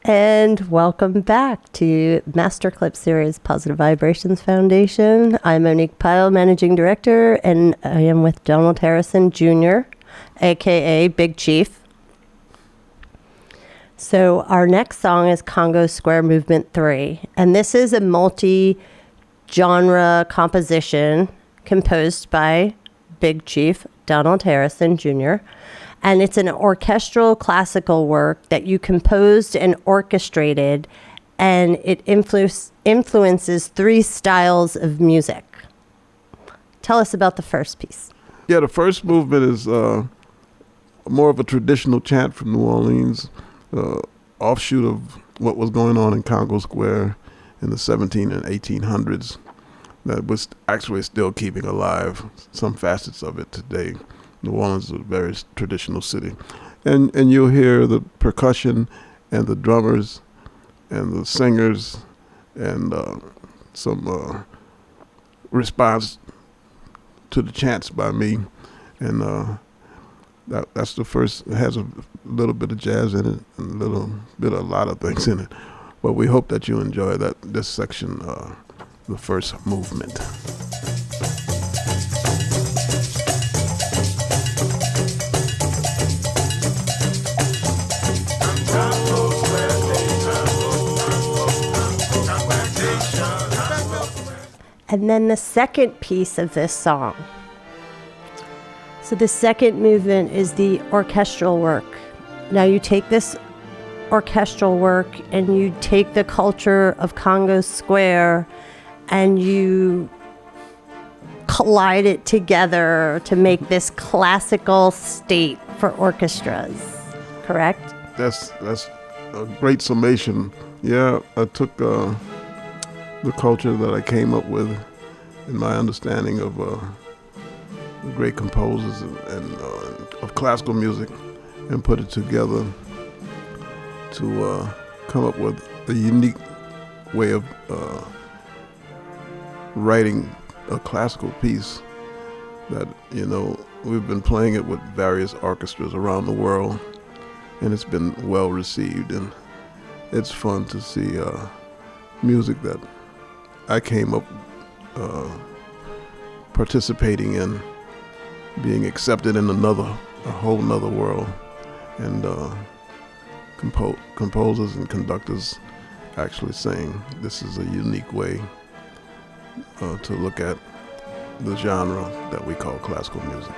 And welcome back to Master Clip Series Positive Vibrations Foundation. I'm Monique Pyle, Managing Director, and I am with Donald Harrison Jr., aka Big Chief. So our next song is Congo Square Movement 3, and this is a multi-genre composition composed by Big Chief Donald Harrison Jr., and it's an orchestral classical work that you composed and orchestrated, and it influences three styles of music. Tell us about the first piece. Yeah, the first movement is more of a traditional chant from New Orleans, offshoot of what was going on in Congo Square in the 17 and 1800s that was actually still keeping alive some facets of it today. New Orleans is a very traditional city. And you'll hear the percussion and the drummers and the singers and some response to the chants by me. And that's the first. It has a little bit of jazz in it and a lot of things in it. But we hope that you enjoy this section, the first movement. And then the second piece of this song. So the second movement is the orchestral work. Now you take this orchestral work and you take the culture of Congo Square and you collide it together to make this classical state for orchestras, correct? That's a great summation. Yeah, I took the culture that I came up with in my understanding of the great composers and of classical music and put it together to come up with a unique way of writing a classical piece that, we've been playing it with various orchestras around the world, and it's been well received, and it's fun to see music that I came up participating in being accepted in a whole nother world, and composers and conductors actually saying this is a unique way to look at the genre that we call classical music.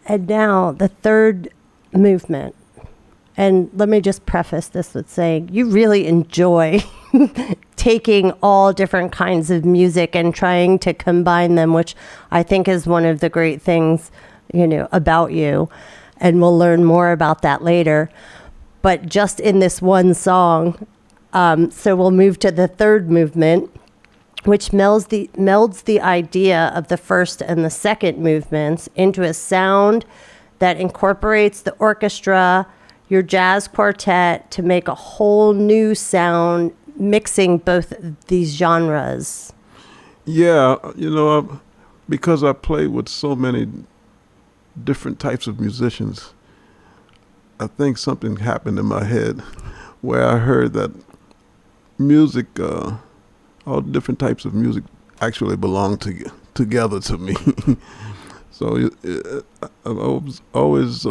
And now the third movement. And let me just preface this with saying you really enjoy taking all different kinds of music and trying to combine them, which I think is one of the great things, about you. And we'll learn more about that later. But just in this one song, so we'll move to the third movement, which melds the idea of the first and the second movements into a sound that incorporates the orchestra, your jazz quartet, to make a whole new sound, mixing both these genres. Yeah, because I play with so many different types of musicians, I think something happened in my head where I heard that music, all different types of music actually belong together to me. So I've always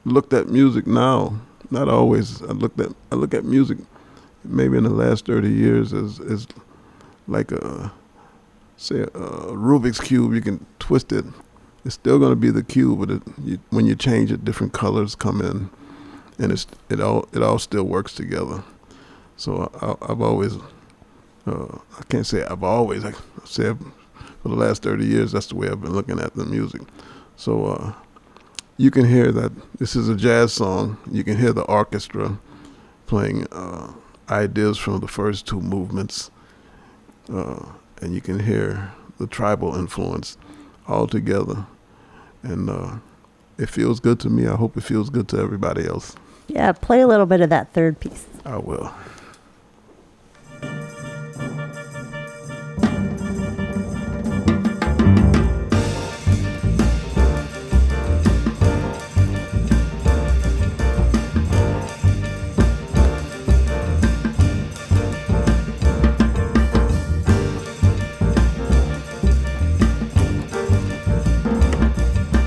looked at music now. Not always. I look at music maybe in the last 30 years as like a Rubik's cube. You can twist it. It's still going to be the cube, but when you change it, different colors come in, and it all still works together. So I've always, I can't say I've always, I say for the last 30 years, that's the way I've been looking at the music. So you can hear that this is a jazz song. You can hear the orchestra playing ideas from the first two movements, and you can hear the tribal influence all together. And It feels good to me. I hope it feels good to everybody else. Yeah, play a little bit of that third piece. I will.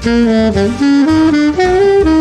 Mm-hmm.